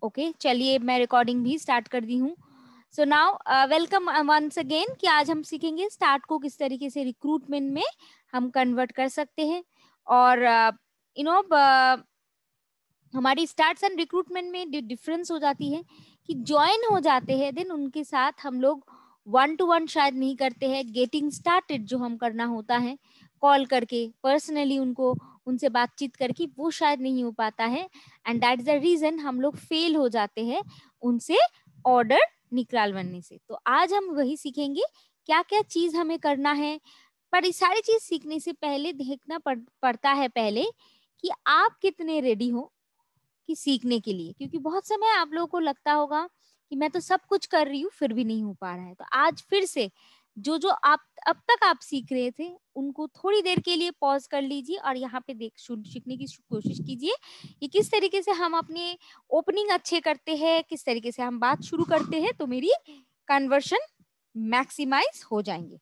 Okay, चलिए मैं recording भी स्टार्ट कर दी हूँ। So now welcome once again कि आज हम सीखेंगे स्टार्ट को किस तरीके से रिक्रूटमेंट में हम कन्वर्ट कर सकते हैं। और यू नो हमारी स्टार्ट्स एंड रिक्रूटमेंट में डिफरेंस हो जाती है कि ज्वाइन हो जाते हैं देन उनके साथ हम लोग 1 to 1 शायद नहीं करते हैं। गेटिंग स्टार्टेड जो हम करना होता है कॉल करके पर्सनली उनको उनसे बातचीत करके, वो शायद नहीं हो पाता है। And that is the reason हम लोग फेल हो जाते हैं उनसे ऑर्डर निकालवाने से। तो आज हम वही सीखेंगे क्या क्या चीज हमें करना है। पर ये सारी चीज सीखने से पहले देखना पड़ता है पहले कि आप कितने रेडी हो कि सीखने के लिए, क्योंकि बहुत समय आप लोगों को लगता होगा कि मैं तो सब कुछ कर रही हूँ फिर भी नहीं हो पा रहा है। तो आज फिर से जो जो आप अब तक आप सीख रहे थे उनको थोड़ी देर के लिए पॉज कर लीजिए और यहाँ पे सीखने की कोशिश कीजिए कि किस तरीके से हम अपने ओपनिंग अच्छे करते हैं, किस तरीके से हम बात शुरू करते हैं तो मेरी कन्वर्शन मैक्सिमाइज हो जाएंगे।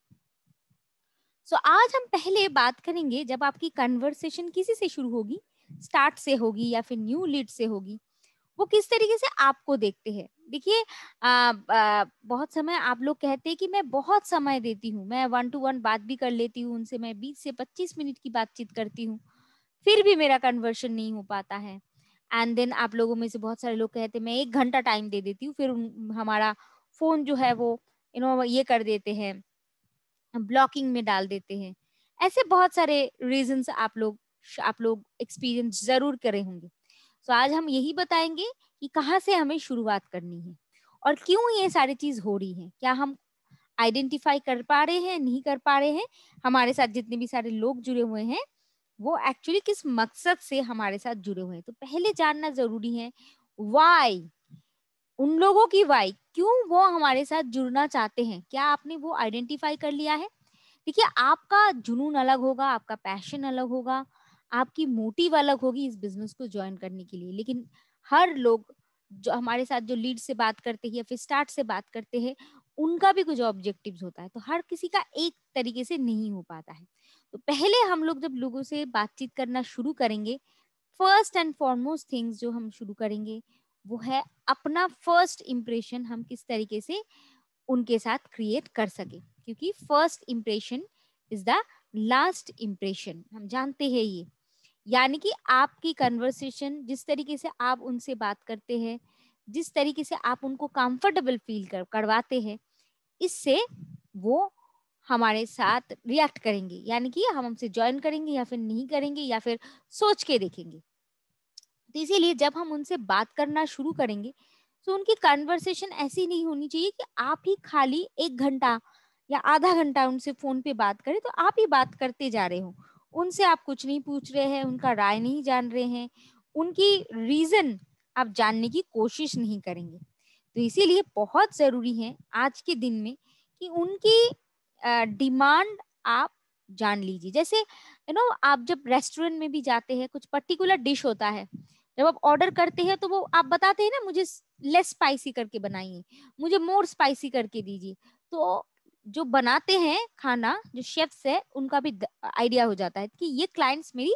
सो आज हम पहले बात करेंगे जब आपकी कन्वर्सेशन किसी से शुरू होगी, स्टार्ट से होगी या फिर न्यू लीड से होगी, वो किस तरीके से आपको देखते हैं। देखिए बहुत समय आप लोग कहते हैं कि मैं बहुत समय देती हूँ, मैं 1 to 1 बात भी कर लेती हूँ उनसे, मैं 20 से 25 मिनट की बातचीत करती हूँ, फिर भी मेरा कन्वर्शन नहीं हो पाता है। एंड देन आप लोगों में से बहुत सारे लोग कहते हैं मैं 1 घंटा टाइम दे देती हूँ, फिर हमारा फोन जो है वो ये कर देते हैं, ब्लॉकिंग में डाल देते हैं। ऐसे बहुत सारे रीजंस आप लोग एक्सपीरियंस जरूर करे होंगे। तो आज हम यही बताएंगे कि कहाँ से हमें शुरुआत करनी है और क्यों ये सारी चीज हो रही है। क्या हम आइडेंटिफाई कर पा रहे हैं, नहीं कर पा रहे हैं, हमारे साथ जितने भी सारे लोग जुड़े हुए हैं वो एक्चुअली किस मकसद से हमारे साथ जुड़े हुए हैं। तो पहले जानना जरूरी है वाई, उन लोगों की वाई, क्यों वो हमारे साथ जुड़ना चाहते हैं। क्या आपने वो आइडेंटिफाई कर लिया है? देखिए आपका जुनून अलग होगा, आपका पैशन अलग होगा, आपकी मोटिव अलग होगी इस बिजनेस को ज्वाइन करने के लिए, लेकिन हर लोग जो हमारे साथ जो लीड से बात करते हैं या फिर स्टार्ट से बात करते हैं उनका भी कुछ ऑब्जेक्टिव्स होता है, तो हर किसी का एक तरीके से नहीं हो पाता है। तो पहले हम लोग जब लोगों से बातचीत करना शुरू करेंगे, फर्स्ट एंड फॉरमोस्ट थिंग्स जो हम शुरू करेंगे वो है अपना फर्स्ट इम्प्रेशन हम किस तरीके से उनके साथ क्रिएट कर सके, क्योंकि first impression is the last impression, हम जानते हैं ये। यानी कि आपकी कन्वर्सेशन जिस तरीके से आप उनसे बात करते हैं, जिस तरीके से आप उनको कंफर्टेबल फील करवाते हैं, इससे वो हमारे साथ रिएक्ट करेंगे, यानी कि हम हमसे ज्वाइन करेंगे या फिर नहीं करेंगे या फिर सोच के देखेंगे। तो इसीलिए जब हम उनसे बात करना शुरू करेंगे तो उनकी कन्वर्सेशन ऐसी नहीं होनी चाहिए कि आप ही खाली 1 घंटा या आधा घंटा उनसे फोन पे बात करें, तो आप ही बात करते जा रहे हो, उनसे आप कुछ नहीं पूछ रहे हैं, उनका राय नहीं जान रहे हैं, उनकी रीजन आप जानने की कोशिश नहीं करेंगे। तो इसीलिए बहुत जरूरी है आज के दिन में कि उनकी डिमांड आप जान लीजिए। जैसे आप जब रेस्टोरेंट में भी जाते हैं, कुछ पर्टिकुलर डिश होता है, जब आप ऑर्डर करते हैं तो वो आप बताते हैं ना मुझे लेस स्पाइसी करके बनाइए, मुझे मोर स्पाइसी करके दीजिए। तो जो बनाते हैं खाना, जो शेफ्स है, उनका भी आइडिया हो जाता है कि ये क्लाइंट्स मेरी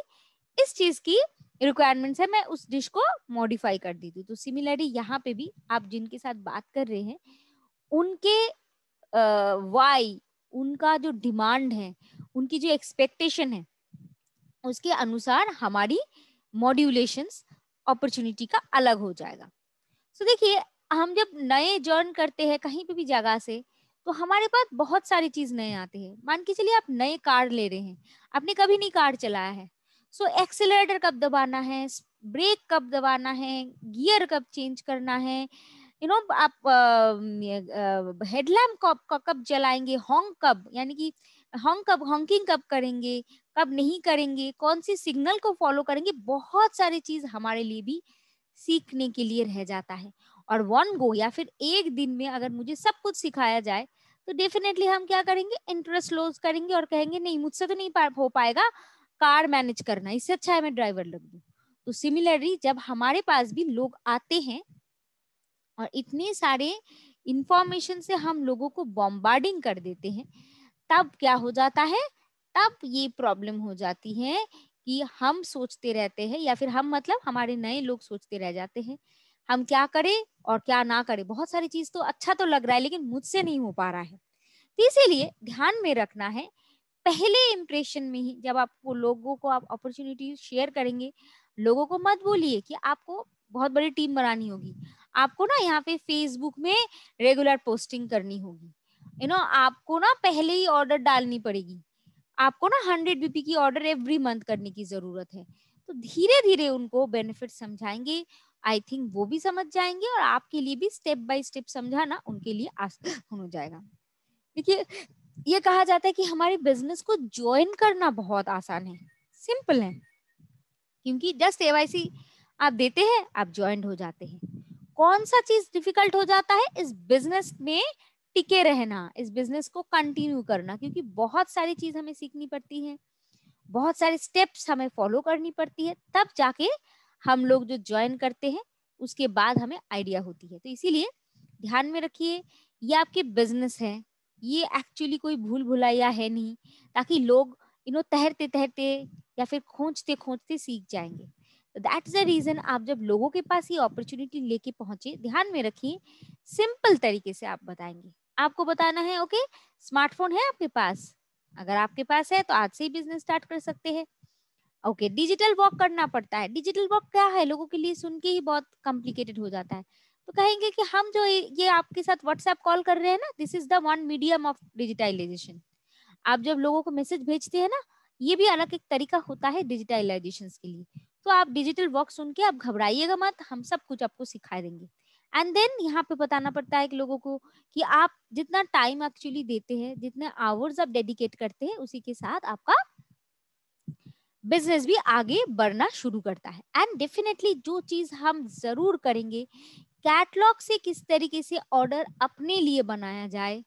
इस चीज की रिक्वायरमेंट्स है, मैं उस डिश को मॉडिफाई कर दी थी। तो सिमिलरली यहाँ पे भी आप जिनके साथ बात कर रहे हैं उनके वाई, उनका जो डिमांड है, उनकी जो एक्सपेक्टेशन है, उसके अनुसार हमारी मॉड्यूलेशंस अपॉर्चुनिटी का अलग हो जाएगा। सो देखिए हम जब नए जर्न करते हैं कहीं पे भी जगह से, तो हमारे पास बहुत सारी चीज नए आते हैं। मान के चलिए आप नए कार ले रहे हैं, आपने कभी नहीं कार चलाया है। सो एक्सेलरेटर कब दबाना है, ब्रेक कब दबाना है, गियर कब चेंज करना है, आप हेडलैम्प कब जलाएंगे, हॉन्क कब, यानी कि हॉन्किंग कब करेंगे, कब नहीं करेंगे, कौन सी सिग्नल को फॉलो करेंगे, बहुत सारी चीज हमारे लिए भी सीखने के लिए रह जाता है। और वन गो या फिर एक दिन में अगर मुझे सब कुछ सिखाया जाए तो डेफिनेटली हम क्या करेंगे, इंटरेस्ट लॉस करेंगे और कहेंगे नहीं मुझसे तो नहीं हो पाएगा कार मैनेज करना, इससे अच्छा है मैं ड्राइवर लग दूं। तो सिमिलरली जब हमारे पास भी लोग आते हैं और इतने सारे इंफॉर्मेशन से हम लोगों को बॉम्बार्डिंग कर देते हैं, तब क्या हो जाता है, तब ये प्रॉब्लम हो जाती है कि हम सोचते रहते हैं, या फिर हम मतलब हमारे नए लोग सोचते रह जाते हैं हम क्या करें और क्या ना करें। बहुत सारी चीज तो अच्छा तो लग रहा है लेकिन मुझसे नहीं हो पा रहा है। तो इसीलिए ध्यान में रखना है, पहले इंप्रेशन में ही जब आपको लोगों को आप अपॉर्चुनिटी शेयर करेंगे, लोगों को मत बोलिए कि आपको बहुत बड़ी टीम बनानी होगी, आपको ना यहाँ पे फेसबुक में रेगुलर पोस्टिंग करनी होगी, आपको ना पहले ही ऑर्डर डालनी पड़ेगी, आपको ना 100 BP की ऑर्डर एवरी मंथ करने की जरूरत है। तो धीरे धीरे उनको बेनिफिट समझाएंगे, आई थिंक वो भी समझ जाएंगे और आपके लिए भी स्टेप बाय स्टेप समझाना उनके लिए आसान हो जाएगा। देखिए, ये कहा जाता है कि हमारे बिजनेस को ज्वाइन करना बहुत आसान है, सिंपल है, क्योंकि जस्ट KYC आप देते हैं, आप ज्वाइंट हो जाते हैं। कौन सा चीज डिफिकल्ट हो जाता है? इस बिजनेस में टिके रहना, इस बिजनेस को कंटिन्यू करना, क्योंकि बहुत सारी चीज हमें सीखनी पड़ती है, बहुत सारे स्टेप्स हमें फॉलो करनी पड़ती है, तब जाके हम लोग जो ज्वाइन करते हैं उसके बाद हमें आइडिया होती है। तो इसीलिए ध्यान में रखिए, ये आपके बिजनेस है, ये एक्चुअली कोई भूल भुलैया है नहीं, ताकि लोग तैरते तैरते या फिर खोजते खोजते सीख जाएंगे। तो दैट्स द रीजन आप जब लोगों के पास ये अपॉर्चुनिटी लेके पहुंचे, ध्यान में रखिए, सिंपल तरीके से आप बताएंगे। आपको बताना है, ओके, स्मार्टफोन है आपके पास? अगर आपके पास है तो आज से ही बिजनेस स्टार्ट कर सकते हैं। ओके, डिजिटल वर्क करना पड़ता है। डिजिटल वर्क क्या है? लोगों के लिए सुन के ही बहुत कॉम्प्लिकेटेड हो जाता है। तो कहेंगे कि हम जो ये आपके साथ व्हाट्सएप कॉल कर रहे हैं ना, this is the one medium of digitisation. आप जब लोगों को मैसेज भेजते हैं ना, ये भी अलग एक तरीका होता है डिजिटाइजेशन के लिए। तो आप डिजिटल वर्क सुन के आप घबराइएगा मत, हम सब कुछ आपको सिखा देंगे। एंड देन यहाँ पे बताना पड़ता है कि लोगों को कि आप जितना टाइम एक्चुअली देते हैं, जितने आवर्स आप डेडिकेट करते हैं, उसी के साथ आपका बिजनेस भी आगे बढ़ना शुरू करता है। एंड डेफिनेटली जो चीज हम जरूर करेंगे, कैटलॉग से किस तरीके से ऑर्डर अपने लिए बनाया जाए,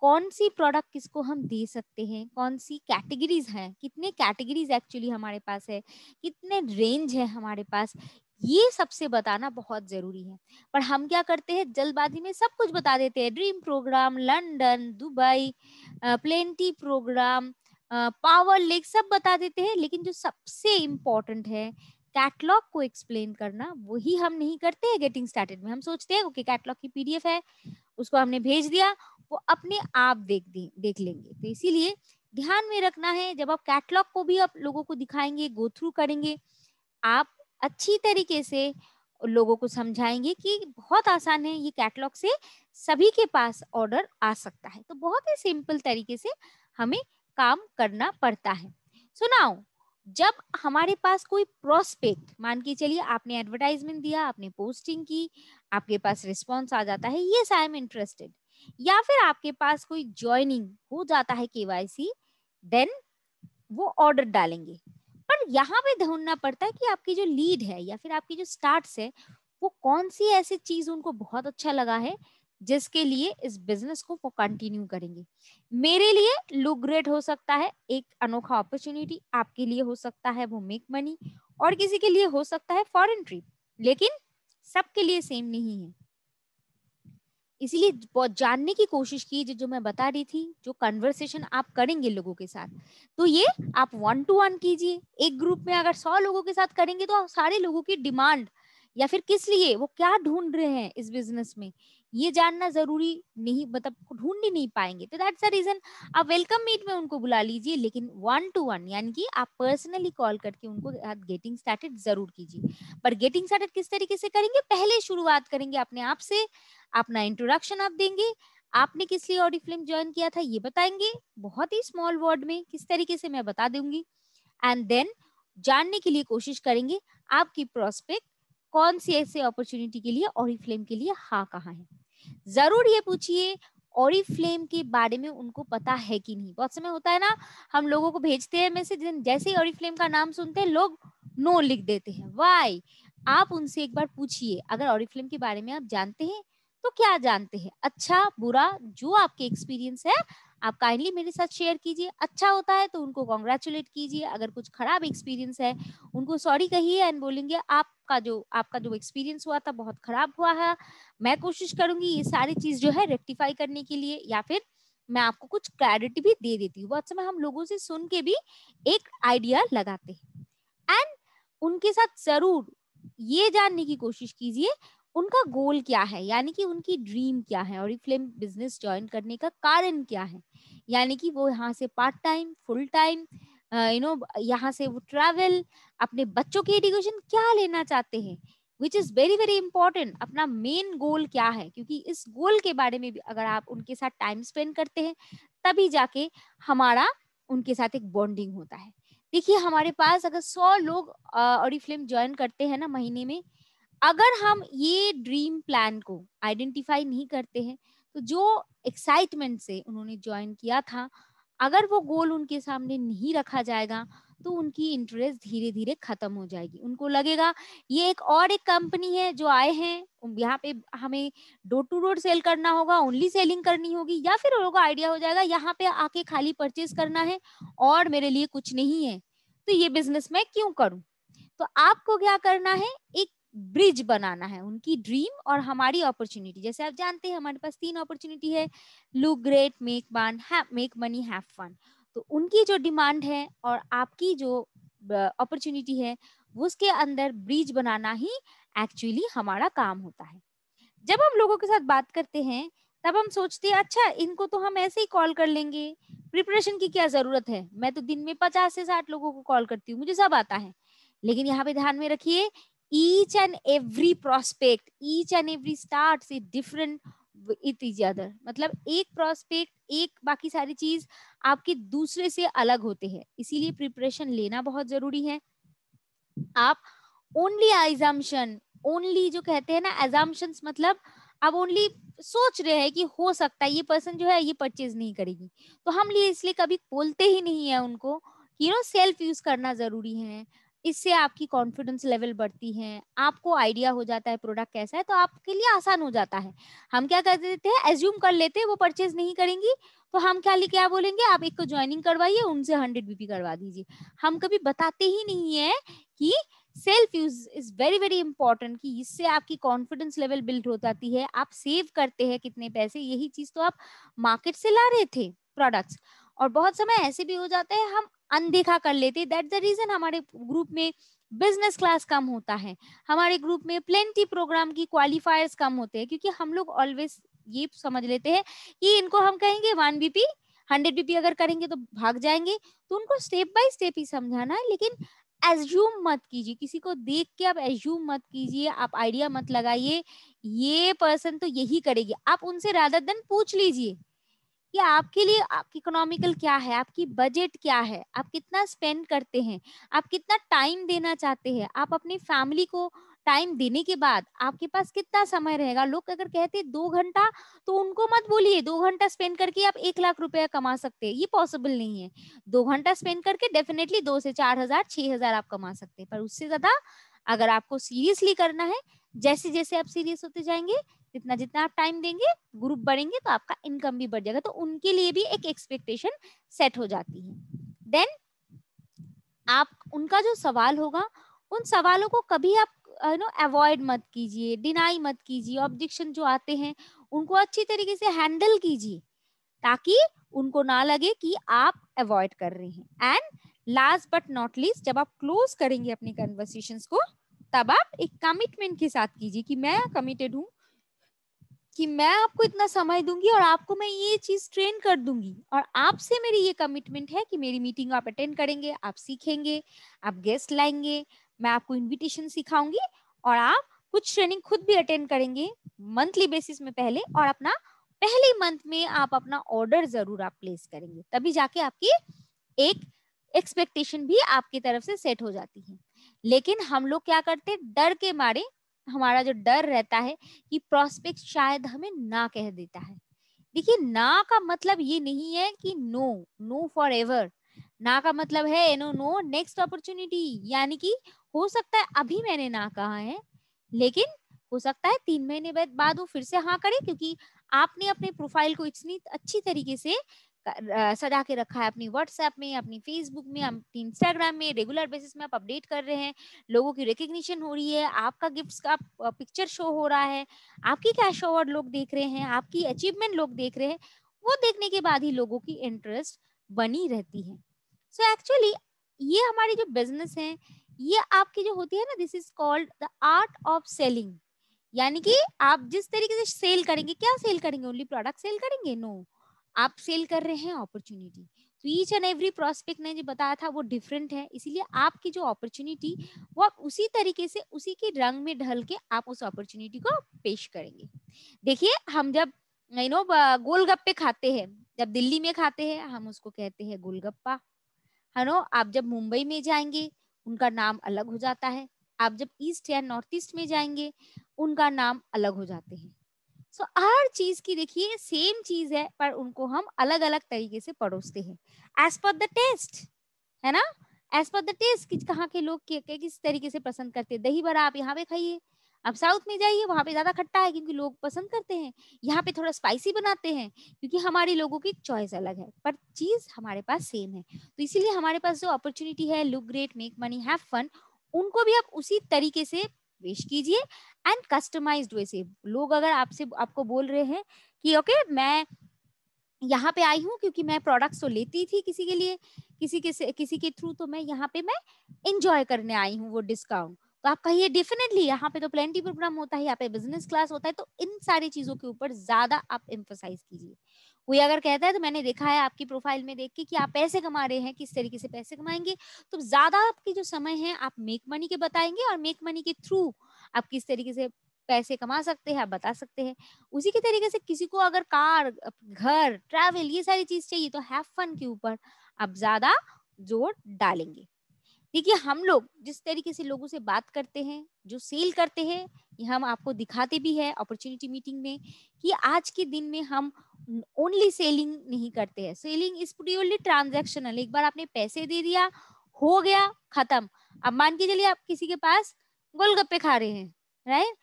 कौन सी प्रोडक्ट किसको हम दे सकते हैं, कौन सी कैटेगरीज हैं, कितने कैटेगरीज एक्चुअली हमारे पास है, कितने रेंज है हमारे पास, ये सबसे बताना बहुत जरूरी है। पर हम क्या करते हैं, जल्दबाजी में सब कुछ बता देते हैं, dream programme, London, Dubai, plenty programme, power lake, सब बता देते हैं, लेकिन जो सबसे इम्पोर्टेंट है कैटलॉग को एक्सप्लेन करना, वही हम नहीं करते हैं गेटिंग स्टार्टेड में। हम सोचते हैं ओके कैटलॉग की PDF है, उसको हमने भेज दिया, वो अपने आप देख लेंगे। तो इसीलिए ध्यान में रखना है, जब आप कैटलॉग को भी आप लोगों को दिखाएंगे, गो थ्रू करेंगे, आप अच्छी तरीके से लोगों को समझाएंगे कि बहुत आसान है, ये कैटलॉग से सभी के पास ऑर्डर आ सकता है। तो बहुत ही सिंपल तरीके से हमें काम करना पड़ता है। सो नाउ, जब हमारे पास कोई प्रोस्पेक्ट, मान के चलिए आपने एडवर्टाइजमेंट दिया, आपने पोस्टिंग की, आपके पास रिस्पॉन्स आ जाता है यस आई एम इंटरेस्टेड, या फिर आपके पास कोई ज्वाइनिंग हो जाता है KYC, देन वो ऑर्डर डालेंगे। पर यहाँ पे ढूंढना पड़ता है कि आपकी जो लीड है या फिर आपकी जो स्टार्ट्स है, वो कौन सी ऐसी चीज उनको बहुत अच्छा लगा है जिसके लिए इस बिजनेस को वो कंटिन्यू करेंगे। मेरे लिए लुक ग्रेट हो सकता है, एक अनोखा अपॉर्चुनिटी, आपके लिए हो सकता है वो मेक मनी, और किसी के लिए हो सकता है फॉरेन ट्रिप, लेकिन सबके लिए सेम नहीं है। इसीलिए बहुत जानने की कोशिश कीजिए, जो मैं बता रही थी, जो कन्वर्सेशन आप करेंगे लोगों के साथ, तो ये आप 1 to 1 कीजिए। एक ग्रुप में अगर 100 लोगों के साथ करेंगे तो सारे लोगों की डिमांड या फिर किस लिए वो क्या ढूंढ रहे हैं इस बिजनेस में, ये जानना जरूरी नहीं, मतलब ढूंढ ही नहीं पाएंगे। तो दैट्स द रीजन आप वेलकम मीट में उनको बुला लीजिए, लेकिन 1 to 1 यानी कि आप पर्सनली कॉल करके उनको गेटिंग स्टार्टेड जरूर कीजिए। पर गेटिंग स्टार्टेड किस तरीके से करेंगे, पहले शुरुआत करेंगे अपने आप से, अपना इंट्रोडक्शन आप देंगे, आपने किस लिए ऑडिफ्लेम ज्वाइन किया था ये बताएंगे, बहुत ही स्मॉल वर्ड में किस तरीके से मैं बता दूंगी। एंड देन जानने के लिए कोशिश करेंगे आपकी प्रोस्पेक्ट कौन सी ऐसे अपॉर्चुनिटी के लिए, ऑरिफ्लेम के लिए हाँ कहाँ है। जरूर ये पूछिए ऑरिफ्लेम के बारे में उनको पता है कि नहीं। बहुत समय होता है ना, हम लोगों को भेजते हैं मैसेज, जैसे ही ऑरिफ्लेम का नाम सुनते हैं लोग नो लिख देते हैं, वाई। आप उनसे एक बार पूछिए, अगर ऑरिफ्लेम के बारे में आप जानते हैं तो क्या जानते हैं, अच्छा बुरा, जो आपके एक्सपीरियंस है आप काइंडली मेरे साथ शेयर कीजिए। अच्छा होता है तो उनको कॉन्ग्रेचुलेट कीजिए, अगर कुछ खराब एक्सपीरियंस है उनको सॉरी कहिए एंड बोलेंगे आपका जो एक्सपीरियंस हुआ था बहुत खराब हुआ है, मैं कोशिश करूंगी ये सारी चीज जो है रेक्टिफाई करने के लिए, या फिर मैं आपको कुछ क्लैरिटी भी दे देती हूँ। बहुत समय हम लोगों से सुन के भी एक आइडिया लगाते हैं। एंड उनके साथ जरूर ये जानने की कोशिश कीजिए उनका गोल क्या है, यानी कि उनकी ड्रीम क्या है, ऑरिफ्लेम बिजनेस ज्वाइन करने का कारण क्या है, यानी कि वो यहाँ से पार्ट टाइम, फुल टाइम, यहाँ से वो ट्रैवल, अपने बच्चों की एजुकेशन क्या लेना चाहते हैं, which is very very important. अपना मेन गोल क्या है, क्योंकि इस गोल के बारे में भी अगर आप उनके साथ टाइम स्पेंड करते हैं तभी जाके हमारा उनके साथ एक बॉन्डिंग होता है। देखिए हमारे पास अगर 100 लोग ऑरिफ्लेम ज्वाइन करते हैं ना महीने में, अगर हम ये ड्रीम प्लान को आइडेंटिफाई नहीं करते हैं तो जो एक्साइटमेंट से उन्होंने ज्वाइन किया था, अगर वो गोल उनके सामने नहीं रखा जाएगा तो उनकी इंटरेस्ट धीरे धीरे खत्म हो जाएगी। उनको लगेगा ये एक कंपनी है जो आए हैं, यहाँ पे हमें डोर टू डोर सेल करना होगा, ओनली सेलिंग करनी होगी, या फिर लोगों को आइडिया हो जाएगा यहाँ पे आके खाली परचेज करना है और मेरे लिए कुछ नहीं है, तो ये बिजनेस मैं क्यों करूं। तो आपको क्या करना है, एक ब्रिज बनाना है उनकी ड्रीम और हमारी अपॉर्चुनिटी। जैसे आप जानते हैं हमारे पास 3 अपॉर्चुनिटी है, look great, make money, have fun. तो उनकी जो डिमांड है और आपकी जो अपॉर्चुनिटी है उसके अंदर ब्रिज बनाना ही एक्चुअली हमारा काम होता है। जब हम लोगों के साथ बात करते हैं तब हम सोचते हैं अच्छा इनको तो हम ऐसे ही कॉल कर लेंगे, प्रिपरेशन की क्या जरूरत है, मैं तो दिन में 50 से 60 लोगों को कॉल करती हूँ, मुझे सब आता है। लेकिन यहाँ पे ध्यान में रखिए, each and every prospect, each and every start से डिफरेंट विथ ईच अदर। मतलब एक प्रोस्पेक्ट, एक बाकी सारी चीज आपके दूसरे से अलग होते हैं, इसीलिए प्रिपरेशन लेना बहुत जरूरी है। आप ओनली अजम्पशन, ओनली जो कहते हैं ना अजम्पशंस, मतलब आप ओनली सोच रहे हैं कि हो सकता है ये पर्सन जो है ये परचेज नहीं करेगी, तो हम लिए इसलिए कभी बोलते ही नहीं है उनको कि सेल्फ यूज करना जरूरी है। इससे आपकी कॉन्फिडेंस लेवल बढ़ती है, आपको आइडिया हो जाता है प्रोडक्ट कैसा है, तो आपके लिए आसान हो जाता है। हम क्या कर देते हैं, एज्यूम कर लेते हैं वो परचेज नहीं करेंगी, तो हम क्या बोलेंगे, आप एक को ज्वाइनिंग करवाइए, उनसे 100 बीपी करवा दीजिए। हम कभी बताते ही नहीं है कि self use is very very important, कि इससे आपकी कॉन्फिडेंस लेवल बिल्ड हो जाती है, आप सेव करते हैं कितने पैसे, यही चीज तो आप मार्केट से ला रहे थे प्रोडक्ट्स। और बहुत समय ऐसे भी हो जाता है हम अनदेखा कर लेते हैं, दैट द रीजन हमारे ग्रुप में बिजनेस क्लास कम होता है, हमारे ग्रुप में प्लेंटी प्रोग्राम की क्वालिफायर्स कम होते हैं, क्योंकि हम लोग ऑलवेज ये समझ लेते हैं कि इनको हम कहेंगे 1 बीपी 100 बीपी अगर करेंगे तो भाग जाएंगे। तो उनको स्टेप बाय स्टेप ही समझाना है, लेकिन एज्यूम मत कीजिए, किसी को देख के आप एज्यूम मत कीजिए, आप आइडिया मत लगाइए ये पर्सन तो यही करेगी। आप उनसे रादर देन पूछ लीजिए कि आपके लिए आप इकोनॉमिकल क्या है, आपकी बजट क्या है, आप कितना स्पेंड करते हैं, आप कितना टाइम देना चाहते हैं, आप अपनी फैमिली को टाइम देने के बाद आपके पास कितना समय रहेगा। लोग अगर कहते हैं 2 घंटा, तो उनको मत बोलिए 2 घंटा स्पेंड करके आप 1 लाख रुपया कमा सकते हैं, ये पॉसिबल नहीं है। 2 घंटा स्पेंड करके डेफिनेटली 2 से 4 हजार 6 हजार आप कमा सकते हैं, पर उससे ज्यादा अगर आपको सीरियसली करना है, जैसे जैसे आप सीरियस होते जाएंगे, जितना जितना आप टाइम देंगे, ग्रुप बढ़ेंगे, तो आपका इनकम भी बढ़ जाएगा। तो उनके लिए भी एक एक्सपेक्टेशन सेट हो जाती है। देन आप उनका जो सवाल होगा उन सवालों को कभी आप अवॉइड मत कीजिए, डिनाई मत कीजिए, ऑब्जेक्शन जो आते हैं उनको अच्छी तरीके से हैंडल कीजिए, ताकि उनको ना लगे कि आप अवॉइड कर रहे हैं। And last but not least, जब आप क्लोज करेंगे अपनी कन्वर्सेशंस को, तब आप एक कमिटमेंट के साथ कीजिए कि मैं कमिटेड हूँ कि मैं आपको इतना समय दूंगी और आपको मैं ये चीज ट्रेन कर दूंगी, और आपसे मेरी ये कमिटमेंट है कि मेरी मीटिंग आप अटेंड करेंगे, आप सीखेंगे, आप गेस्ट लाएंगे, मैं आपको इनविटेशन सिखाऊंगी, और आप कुछ ट्रेनिंग खुद भी अटेंड करेंगे मंथली बेसिस में पहले, और अपना पहले मंथ में आप अपना ऑर्डर जरूर आप प्लेस करेंगे, तभी जाके आपकी एक एक्सपेक्टेशन भी आपकी तरफ से सेट हो जाती है। लेकिन हम लोग क्या करते हैं, डर के मारे, हमारा जो डर रहता है कि प्रोस्पेक्ट शायद हमें ना कह देता है। देखिए ना का मतलब ये नहीं है कि नो, नो फॉर एवर। ना का मतलब है नो नो नेक्स्ट अपॉर्चुनिटी, यानी कि हो सकता है अभी मैंने ना कहा है, लेकिन हो सकता है 3 महीने बाद वो फिर से हाँ करे, क्योंकि आपने अपने प्रोफाइल को इतनी अच्छी तरीके से सजा के रखा है, अपनी व्हाट्सएप में, अपनी फेसबुक में, अपनी इंस्टाग्राम में, रेगुलर बेसिस में आप अपडेट कर रहे हैं, लोगों की रिकग्निशन हो रही है, आपका गिफ्ट्स का पिक्चर शो हो रहा है, आपकी कैश अवार्ड लोग देख रहे हैं, आपकी अचीवमेंट लोग देख रहे हैं, वो देखने के बाद ही लोगों की इंटरेस्ट बनी रहती है। सो एक्चुअली ये हमारी जो बिजनेस है, ये आपकी जो होती है ना, this is called the art of selling. यानी कि आप जिस तरीके से सेल करेंगे, क्या सेल करेंगे, ओनली प्रोडक्ट सेल करेंगे? नो, आप सेल कर रहे हैं अपॉर्चुनिटी। तो ईच एंड एवरी प्रोस्पेक्ट ने जो बताया था वो डिफरेंट है, इसीलिए आपकी जो अपॉर्चुनिटी वो आप उसी तरीके से, उसी के रंग में ढल के आप उस अपॉर्चुनिटी को पेश करेंगे। देखिए, हम जब गोलगप्पे खाते हैं, जब दिल्ली में खाते हैं हम उसको कहते हैं गोलगप्पा, है नो। आप जब मुंबई में जाएंगे उनका नाम अलग हो जाता है, आप जब ईस्ट या नॉर्थ ईस्ट में जाएंगे उनका नाम अलग हो जाते हैं। सो हर चीज की देखिए सेम चीज है, पर उनको हम अलग अलग तरीके से परोसते हैं एज पर द टेस्ट, है ना। एज पर द टेस्ट कि कहाँ के लोग किस तरीके से पसंद करते हैं। दही बड़ा आप यहाँ पे खाइए, आप साउथ में जाइए वहां पे ज्यादा खट्टा है क्योंकि लोग पसंद करते हैं, यहाँ पे थोड़ा स्पाइसी बनाते हैं क्योंकि हमारे लोगों की चॉइस अलग है, पर चीज हमारे पास सेम है। तो इसीलिए हमारे पास जो अपॉर्चुनिटी है, look great, make money, have fun, उनको भी आप उसी तरीके से पेश कीजिए एंड कस्टमाइज्ड वे से। लोग अगर आपसे आपको बोल रहे हैं कि ओके मैं यहाँ पे आई हूँ क्योंकि मैं प्रोडक्ट्स तो लेती थी किसी के लिए, किसी के थ्रू, तो मैं यहाँ पे मैं एंजॉय करने आई हूँ वो डिस्काउंट, तो आप कहिए डेफिनेटली यहाँ पे तो प्लेंटी प्रोग्राम होता है, यहाँ पे बिजनेस क्लास होता है, तो इन सारी चीजों के ऊपर ज्यादा आप एम्फोसाइज कीजिए। कोई अगर कहता है तो मैंने देखा है आपकी प्रोफाइल में देख के कि आप पैसे कमा रहे हैं, किस तरीके से पैसे कमाएंगे, तो ज्यादा आपकी जो समय है आप मेक मनी के बताएंगे, और मेक मनी के थ्रू आप किस तरीके से पैसे कमा सकते हैं आप बता सकते हैं। उसी के तरीके से किसी को अगर कार, घर, ट्रैवल, ये सारी चीज चाहिए तो हैव फन के ऊपर आप ज्यादा जोर डालेंगे। देखिए, हम लोग जिस तरीके से लोगों से बात करते हैं, जो सेल करते हैं, ये हम आपको दिखाते भी है अपॉर्चुनिटी मीटिंग में कि आज के दिन में हम ओनली सेलिंग नहीं करते हैं। सेलिंग इज प्योरली ट्रांजैक्शनल, एक बार आपने पैसे दे दिया, हो गया, खत्म। अब मान के चलिए आप किसी के पास गोलगप्पे खा रहे हैं, राइट,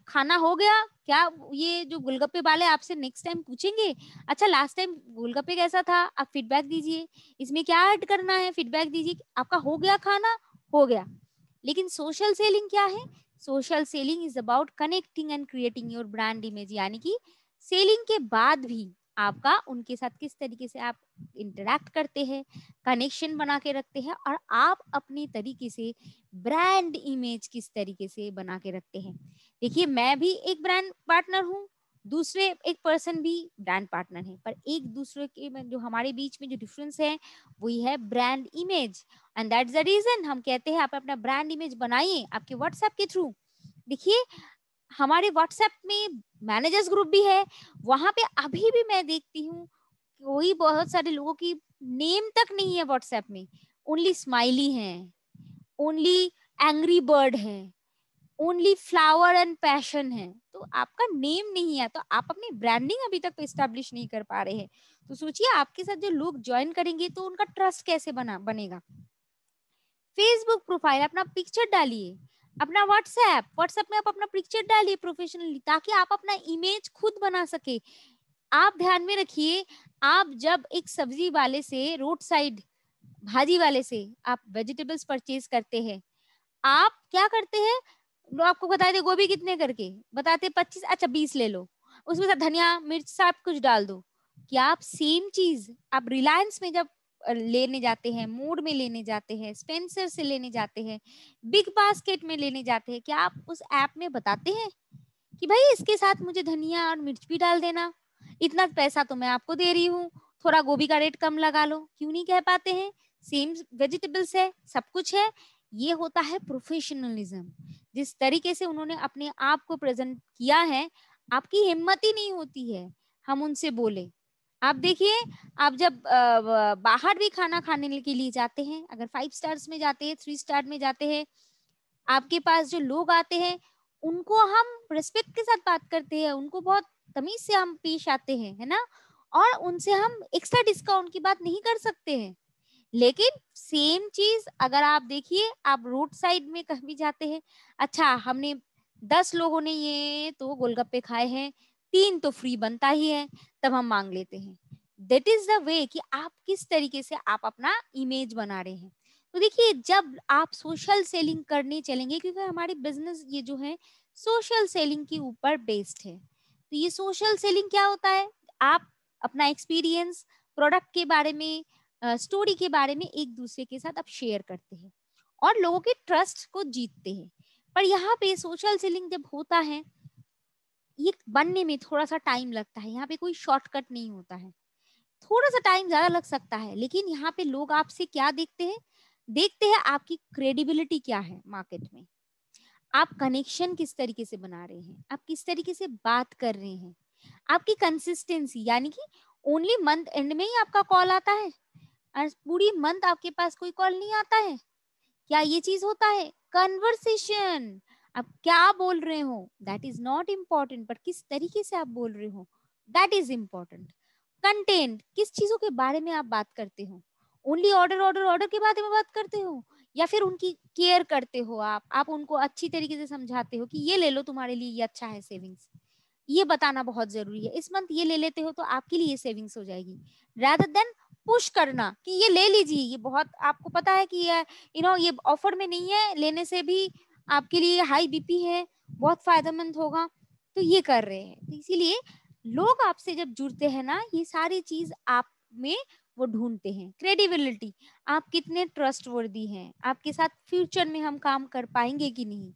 खाना हो गया, क्या ये जो गोलगप्पे वाले आपसे नेक्स्ट टाइम पूछेंगे अच्छा लास्ट टाइम गोलगप्पे कैसा था, आप फीडबैक दीजिए, इसमें क्या ऐड करना है, फीडबैक दीजिए, आपका हो गया खाना, हो गया। लेकिन सोशल सेलिंग क्या है? Social selling is about connecting and creating your brand image, यानी कि सेलिंग के बाद भी आपका उनके साथ किस तरीके से आप इंटरेक्ट करते हैं, कनेक्शन बना के रखते हैं, और आप अपनी तरीके से ब्रांड इमेज किस तरीके से बना के रखते हैं। देखिए, मैं भी एक ब्रांड पार्टनर हूँ, दूसरे एक पर्सन भी ब्रांड पार्टनर है, पर एक दूसरे के में जो हमारे बीच में जो डिफरेंस है वही है brand image. And that's the reason हम कहते हैं आप अपना ब्रांड इमेज बनाइए आपके व्हाट्सएप के थ्रू। देखिए, हमारे व्हाट्सएप में मैनेजर्स ग्रुप भी है, वहां पे अभी भी मैं देखती हूँ कोई बहुत सारे लोगों की नेम तक नहीं है व्हाट्सएप में, ओनली स्माइली है, ओनली एंग्री बर्ड है, ओनली फ्लावर एंड पैशन है, तो आपका नेम नहीं है, तो आप अपनी ब्रांडिंग अभी तक तो स्टैब्लिश नहीं कर पा रहे हैं। तो सोचिए आपके साथ जो लोग ज्वाइन करेंगे तो उनका ट्रस्ट कैसे बनेगा। फेसबुक प्रोफाइल अपना पिक्चर डालिए, अपना व्हाट्सएप में आप अपना पिक्चर डालिए प्रोफेशनली, ताकि आप अपना इमेज खुद बना सके। आप ध्यान में रखिए, आप जब एक सब्जी वाले से, रोड साइड भाजी वाले से आप वेजिटेबल्स परचेज करते हैं, आप क्या करते हैं, वो आपको बताए थे गोभी कितने करके, बताते 25, अच्छा 20 ले लो, उसमें से धनिया मिर्च सब कुछ डाल दो। क्या आप सेम चीज आप रिलायंस में जब लेने जाते हैं, मोड में लेने जाते हैं, स्पेंसर से लेने जाते हैं, बिग बास्केट में लेने जाते हैं, क्या आप उस ऐप में बताते हैं कि भाई इसके साथ मुझे धनिया और मिर्च भी डाल देना, इतना पैसा तो मैं आपको दे रही हूँ, थोड़ा गोभी का रेट कम लगा लो, क्यों नहीं कह पाते हैं? सेम वेजिटेबल्स है, सब कुछ है। ये होता है प्रोफेशनलिज्म, जिस तरीके से उन्होंने अपने आप को प्रेजेंट किया है, आपकी हिम्मत ही नहीं होती है हम उनसे बोले। आप देखिए, आप जब बाहर भी खाना खाने के लिए जाते हैं, अगर 5 स्टार्स में जाते हैं, 3 स्टार में जाते हैं, आपके पास जो लोग आते हैं उनको हम रिस्पेक्ट के साथ बात करते हैं, उनको बहुत तमीज से हम पेश आते हैं, है ना, और उनसे हम एक्स्ट्रा डिस्काउंट की बात नहीं कर सकते हैं। लेकिन सेम चीज अगर आप देखिए, आप रोड साइड में कहीं भी जाते हैं, अच्छा हमने 10 लोगों ने ये तो गोलगप्पे खाए हैं, 3 तो फ्री बनता ही है, तब हम मांग लेते हैं। दैट इज द वे कि आप किस तरीके से आप अपना इमेज बना रहे हैं। तो देखिए, जब आप सोशल सेलिंग करने चलेंगे, क्योंकि हमारी बिजनेस ये जो है सोशल सेलिंग के ऊपर बेस्ड है, तो ये सोशल सेलिंग क्या होता है, आप अपना एक्सपीरियंस, प्रोडक्ट के बारे में, स्टोरी के बारे में एक दूसरे के साथ आप शेयर करते हैं और लोगों के ट्रस्ट को जीतते हैं। पर यहाँ पे सोशल सेलिंग जब होता है, ये बनने में थोड़ा सा टाइम लगता है, यहाँ पे कोई शॉर्टकट नहीं होता है, थोड़ा सा टाइम ज्यादा लग सकता है, लेकिन यहाँ पे लोग आपसे क्या देखते हैं, देखते हैं आपकी क्रेडिबिलिटी क्या है मार्केट में, आप कनेक्शन किस तरीके से बना रहे हैं, आप किस तरीके से बात कर रहे हैं, आपकी कंसिस्टेंसी, यानी कि ओनली मंथ एंड में ही आपका कॉल आता है और पूरी मंथ आपके पास कोई कॉल नहीं आता है, क्या ये चीज होता है? कन्वर्सेशन, आप क्या बोल रहे हो that is not important, but किस तरीके से आप बोल रहे हो दैट इज इम्पोर्टेंट। कंटेंट, किस चीजों के बारे में आप बात करते हो, ओनली ऑर्डर ऑर्डर ऑर्डर के बारे में बात करते हो, या फिर उनकी केयर करते हो, आप उनको अच्छी तरीके से समझाते हो कि ये ले लो तुम्हारे लिए ये अच्छा है सेविंग्स, ये बताना बहुत जरूरी है, इस मंथ ये ले लेते हो तो आपके लिए सेविंग्स हो जाएगी, rather देन पुश करना कि ये ले लीजिए, ये बहुत आपको पता है कि ये ऑफर में नहीं है, लेने से भी आपके लिए हाई बीपी है, बहुत फायदेमंद होगा, तो ये कर रहे हैं। तो इसीलिए लोग आपसे जब जुड़ते हैं ना, ये सारी चीज आप में वो ढूंढते हैं, क्रेडिबिलिटी, आप कितने ट्रस्टवर्दी हैं, आपके साथ फ्यूचर में हम काम कर पाएंगे कि नहीं,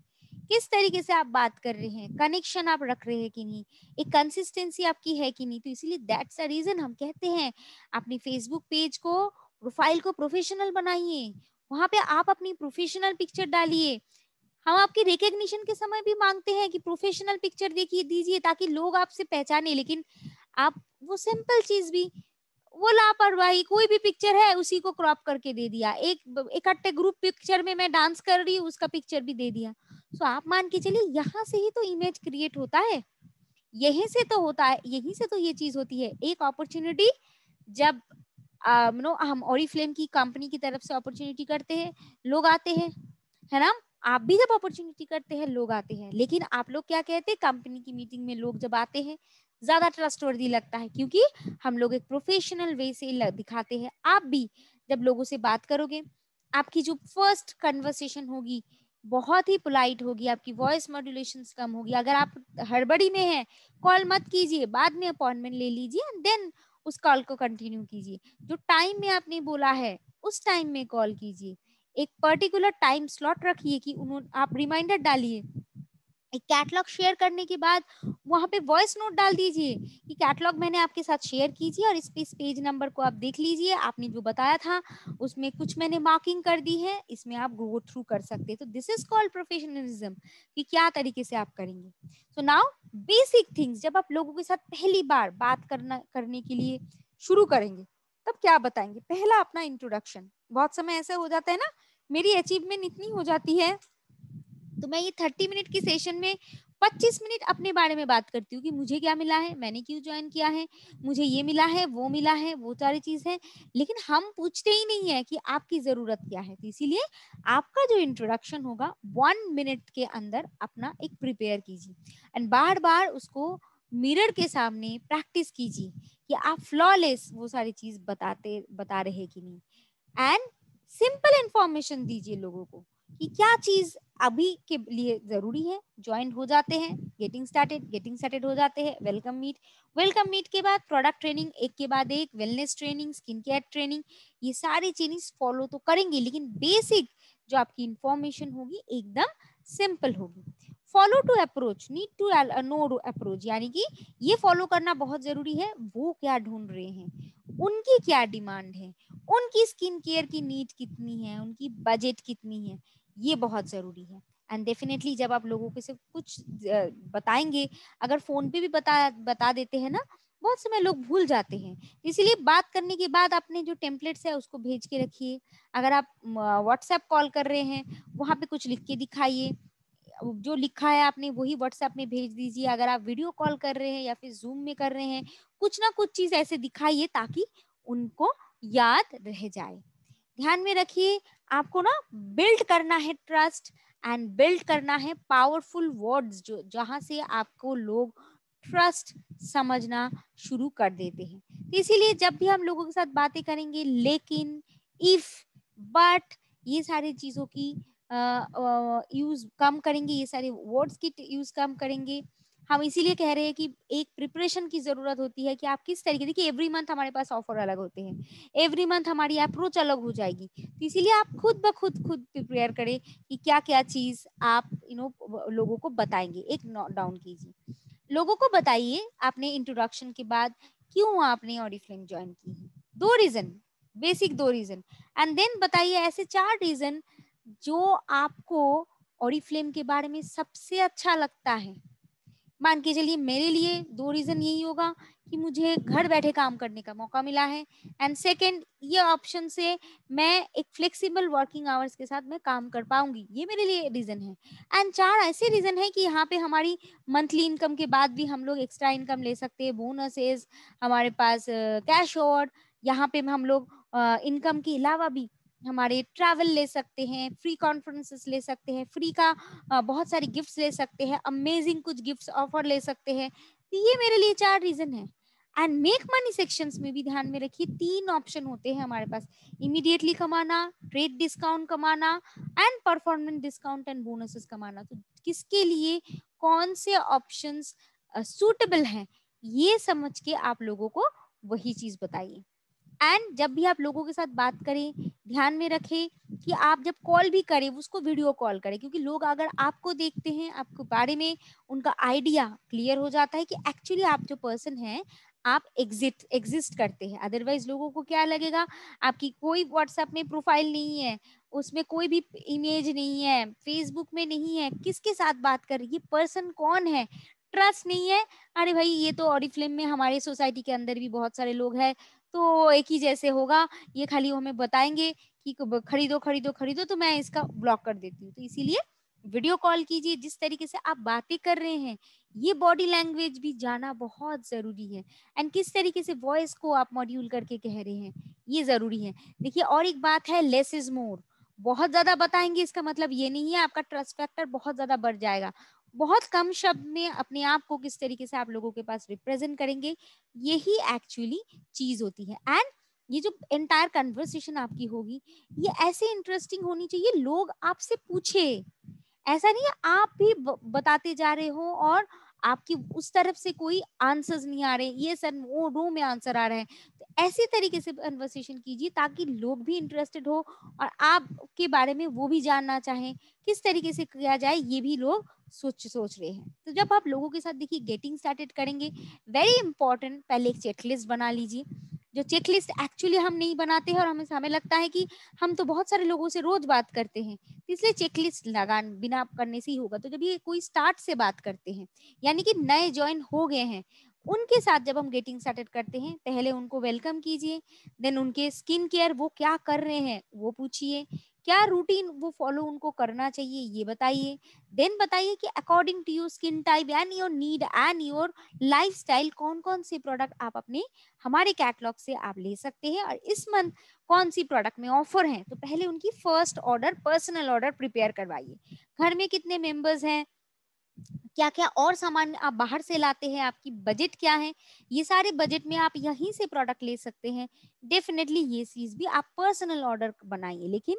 किस तरीके से आप बात कर रहे हैं, कनेक्शन आप रख रहे हैं कि नहीं, एक कंसिस्टेंसी आपकी है कि नहीं। तो इसीलिए दैट्स अ रीजन हम कहते हैं अपनी फेसबुक पेज को, प्रोफाइल को प्रोफेशनल बनाइए, वहां पे आप अपनी प्रोफेशनल पिक्चर डालिए। हम आपकी रिकग्निशन के समय भी मांगते हैं कि प्रोफेशनल पिक्चर देखिए दीजिए ताकि लोग आपसे पहचाने, लेकिन आप वो सिंपल चीज भी, वो लापरवाही, कोई भी पिक्चर है उसी को क्रॉप करके दे दिया, एक इकट्ठे ग्रुप पिक्चर में मैं डांस कर रही हूँ उसका पिक्चर भी दे दिया। तो आप मान के चलिए यहाँ से ही तो इमेज क्रिएट होता है, यहीं से तो होता है, यहीं से तो ये चीज होती है। एक अपॉर्चुनिटी जब नो हम ओरिफ्लेम की कंपनी की तरफ से अपॉर्चुनिटी करते हैं, लोग आते हैं, है ना, आप भी जब अपॉर्चुनिटी करते हैं लोग आते हैं, लेकिन आप लोग क्या कहते हैं, कंपनी की मीटिंग में लोग जब आते हैं ज्यादा ट्रस्टवर्दी लगता है, क्योंकि हम लोग एक प्रोफेशनल वे से दिखाते हैं। आप भी जब लोगों से बात करोगे, आपकी जो फर्स्ट कन्वर्सेशन होगी बहुत ही पोलाइट होगी, आपकी वॉइस मॉड्यूलेशन कम होगी। अगर आप हड़बड़ी में हैं, कॉल मत कीजिए, बाद में अपॉइंटमेंट ले लीजिए एंड देन उस कॉल को कंटिन्यू कीजिए। जो टाइम में आपने बोला है उस टाइम में कॉल कीजिए, एक पर्टिकुलर टाइम स्लॉट रखिए कि उन्होंने, आप रिमाइंडर डालिए, एक कैटलॉग शेयर करने के बाद वहां पे वॉइस नोट डाल दीजिए कि कैटलॉग मैंने आपके साथ शेयर कीजिए और इस पेज नंबर को आप देख लीजिए, आपने जो बताया था उसमें कुछ मैंने मार्किंग कर दी है, इसमें आप गो थ्रू कर सकते हैं। तो दिस इज कॉल्ड प्रोफेशनलिज्म, कि क्या तरीके से आप करेंगे। सो नाउ बेसिक थिंग्स, जब आप लोगों के साथ पहली बार बात करने के लिए शुरू करेंगे तब क्या बताएंगे? पहला अपना इंट्रोडक्शन। बहुत समय ऐसा हो जाता है ना, मेरी अचीवमेंट इतनी हो जाती है तो मैं ये 30 मिनट की सेशन में 25 मिनट अपने बारे में बात करती हूँ कि मुझे क्या मिला है, मैंने क्यों ज्वाइन किया है, मुझे ये मिला है, वो सारी चीज है, लेकिन हम पूछते ही नहीं है कि आपकी जरूरत क्या है। तो इसीलिए आपका जो इंट्रोडक्शन होगा 1 मिनट के अंदर अपना एक प्रिपेयर कीजिए एंड बार बार उसको मिरर के सामने प्रैक्टिस कीजिए कि आप फ्लॉलेस वो सारी चीज बता रहे कि नहीं। एंड सिंपल इंफॉर्मेशन दीजिए लोगों को कि क्या चीज अभी के लिए जरूरी है, ज्वाइन हो जाते हैं, गेटिंग स्टार्टेड हो जाते हैं, वेलकम मीट के बाद प्रोडक्ट ट्रेनिंग, एक के बाद एक wellness training, skin care training, ये सारी चीज फॉलो तो करेंगे, लेकिन बेसिक जो आपकी इंफॉर्मेशन होगी एकदम सिंपल होगी। Follow to approach, need to know to approach, यानी कि ये फॉलो करना बहुत जरूरी है, वो क्या ढूंढ रहे हैं, उनकी क्या डिमांड है, उनकी स्किन केयर की नीड कितनी है, उनकी बजट कितनी है, ये बहुत जरूरी है। एंड डेफिनेटली जब आप लोगों को से कुछ बताएंगे, अगर फोन पे भी बता देते हैं ना, बहुत समय लोग भूल जाते हैं, इसीलिए बात करने के बाद अपने जो टेम्पलेट्स है उसको भेज के रखिए। अगर आप व्हाट्सएप कॉल कर रहे हैं, वहां पे कुछ लिख के दिखाइए, जो लिखा है आपने वही व्हाट्सएप में भेज दीजिए। अगर आप वीडियो कॉल कर रहे हैं या फिर जूम में कर रहे हैं, कुछ ना कुछ चीज ऐसे दिखाइए ताकि उनको याद रह जाए। ध्यान में रखिए, आपको ना बिल्ड करना है ट्रस्ट एंड बिल्ड करना है पावरफुल वर्ड्स, जो जहां से आपको लोग ट्रस्ट समझना शुरू कर देते हैं। तो इसीलिए जब भी हम लोगों के साथ बातें करेंगे, लेकिन, इफ, बट, ये सारी चीजों की यूज कम करेंगे, ये सारे वर्ड्स की यूज कम करेंगे, हम इसीलिए कह रहे हैं कि एक प्रिपरेशन की जरूरत होती है कि आप किस तरीके, देखिए एवरी मंथ हमारे पास ऑफर अलग होते हैं, एवरी मंथ हमारी अप्रोच अलग हो जाएगी, तो इसीलिए आप खुद ब खुद प्रिपेयर करें कि क्या क्या चीज आप लोगों को बताएंगे। एक नोट डाउन कीजिए, लोगों को बताइए आपने इंट्रोडक्शन के बाद क्यों आपने ऑरिफ्लेम ज्वाइन की है। 2 reason, basic 2 reason, and then बताइए ऐसे 4 रीजन जो आपको ऑरिफ्लेम के बारे में सबसे अच्छा लगता है। मान के चलिए मेरे लिए 2 रीजन यही होगा कि मुझे घर बैठे काम करने का मौका मिला है, एंड सेकंड ये ऑप्शन से मैं एक फ्लेक्सिबल वर्किंग आवर्स के साथ मैं काम कर पाऊंगी, ये मेरे लिए रीजन है। एंड 4 ऐसे रीजन है कि यहाँ पे हमारी मंथली इनकम के बाद भी हम लोग एक्स्ट्रा इनकम ले सकते हैं, बोनसेस, हमारे पास कैश और यहाँ पे हम लोग इनकम के अलावा भी हमारे ट्रैवल ले सकते हैं, फ्री कॉन्फ्रेंसेस ले सकते हैं, फ्री का बहुत सारी गिफ्ट्स ले सकते हैं, अमेजिंग कुछ गिफ्ट्स ऑफर ले सकते हैं। तो ये मेरे लिए 4 रीजन है। एंड मेक मनी सेक्शंस में भी ध्यान में रखिए 3 ऑप्शन होते हैं हमारे पास, इमीडिएटली कमाना, ट्रेड डिस्काउंट कमाना, and performance discount and bonuses कमाना। तो किसके लिए कौन से ऑप्शंस सूटेबल हैं, ये समझ के आप लोगों को वही चीज बताइए। एंड जब भी आप लोगों के साथ बात करें ध्यान में रखें कि आप जब कॉल भी करें उसको वीडियो कॉल करें, क्योंकि लोग अगर आपको देखते हैं आपको बारे में उनका आइडिया क्लियर हो जाता है कि एक्चुअली आप जो पर्सन है आप एग्जिस्ट करते हैं। अदरवाइज लोगों को क्या लगेगा, आपकी कोई व्हाट्सएप में प्रोफाइल नहीं है, उसमें कोई भी इमेज नहीं है, फेसबुक में नहीं है, किसके साथ बात कर रही है, पर्सन कौन है, ट्रस्ट नहीं है। अरे भाई ये तो ऑरिफ्लेम में हमारे सोसाइटी के अंदर भी बहुत सारे लोग हैं, तो एक ही जैसे होगा, ये खाली हमें बताएंगे कि खरीदो खरीदो खरीदो, तो मैं इसका ब्लॉक कर देती हूँ। तो इसीलिए वीडियो कॉल कीजिए, जिस तरीके से आप बातें कर रहे हैं ये बॉडी लैंग्वेज भी जाना बहुत जरूरी है, एंड किस तरीके से वॉइस को आप मॉड्यूल करके कह रहे हैं ये जरूरी है। देखिए और एक बात है, लेस इज मोर, बहुत ज्यादा बताएंगे इसका मतलब ये नहीं है आपका ट्रस्ट फैक्टर बहुत ज्यादा बढ़ जाएगा। बहुत कम शब्द में अपने आप को किस तरीके से आप लोगों के पास रिप्रेजेंट करेंगे, यही एक्चुअली चीज होती है। एंड ये जो एंटायर कन्वर्सेशन आपकी होगी ये ऐसे इंटरेस्टिंग होनी चाहिए लोग आपसे पूछे, ऐसा नहीं है आप भी बताते जा रहे हो और आपकी उस तरफ से कोई आंसर्स नहीं आ रहे, ये सर वो नो में आंसर आ रहा है। तो ऐसे तरीके से कन्वर्सेशन कीजिए ताकि लोग भी इंटरेस्टेड हो और आपके बारे में वो भी जानना चाहें, किस तरीके से किया जाए ये भी लोग सोच रहे हैं। तो जब आप लोगों के साथ देखिए गेटिंग स्टार्टेड करेंगे, वेरी इंपॉर्टेंट पहले एक चेकलिस्ट बना लीजिए। जो चेकलिस्ट एक्चुअली हम नहीं बनाते हैं और हमें लगता है कि हम तो बहुत सारे लोगों से रोज बात करते हैं, इसलिए चेकलिस्ट लगा बिना करने से ही होगा। तो जब ये कोई स्टार्ट से बात करते हैं यानी कि नए ज्वाइन हो गए हैं, उनके साथ जब हम गेटिंग स्टार्टेड करते हैं पहले उनको वेलकम कीजिए, देन उनके स्किन केयर वो क्या कर रहे हैं वो पूछिए, क्या रूटीन वो फॉलो उनको करना चाहिए ये बताइए, देन बताइए कि according to your skin type and your need and your lifestyle कौन कौन से प्रोडक्ट आप अपने हमारे कैटलॉग से आप ले सकते हैं और इस मंथ कौन सी प्रोडक्ट में ऑफर है। तो पहले उनकी first order personal order prepare करवाइए, घर में कितने मेंबर्स हैं, क्या क्या और सामान आप बाहर से लाते हैं, आपकी बजट क्या है, ये सारे बजट में आप यहीं से प्रोडक्ट ले सकते हैं। डेफिनेटली ये चीज भी आप पर्सनल ऑर्डर बनाइए, लेकिन